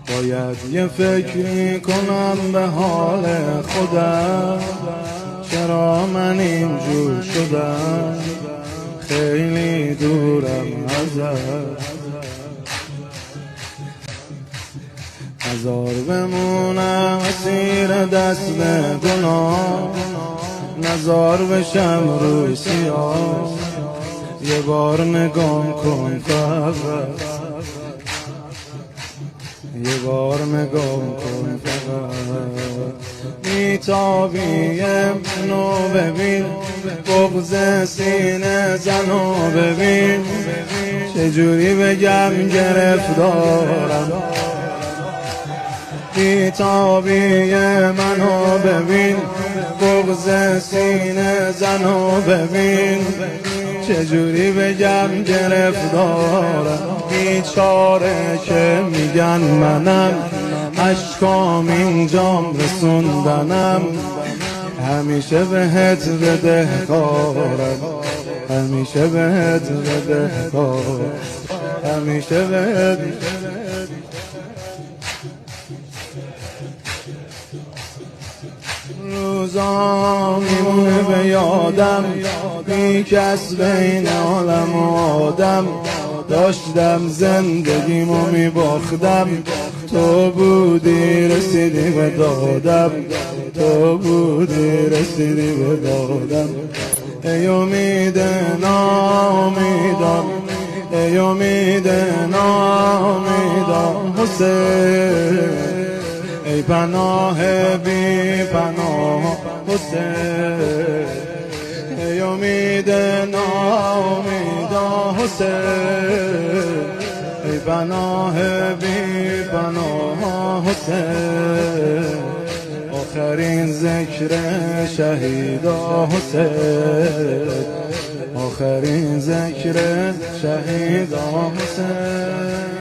باید یه فکری کنم به حال خودم، چرا من اینجور شدم، خیلی دورم ازت. هزار بمونم اسیر دست گناه، نزار بشم روی سیاه، یه بار نگام کن فقط، یه بار نگام کن فقط. میتابیم منو ببین، بغض سینه زنو ببین، چجوری بگم گرفتارم. بیتابی منو ببین، بغض سینه زنو ببین، چجوری بگم گرفتارم. بیچاره که میگن منم، اشکام اینجام رسوندنم، همیشه بهت بدهکارم، همیشه بهت بدهکارم، همیشه بهت. روزا میمونه به یادم، بی کس بین عالم و آدم، داشتم زندگیمو میباختم، تو بودی رسیدی به دادم، تو بودی رسیدی به دادم. ای امید ناامیدم، ای امید ناامیدم حسین، ای پناه بی پناه حسین، ای امید ناامید حسین، ای پناه بی پناه حسین. آخرین ذکر شهیدا حسین، آخرین ذکر شهیدا حسین.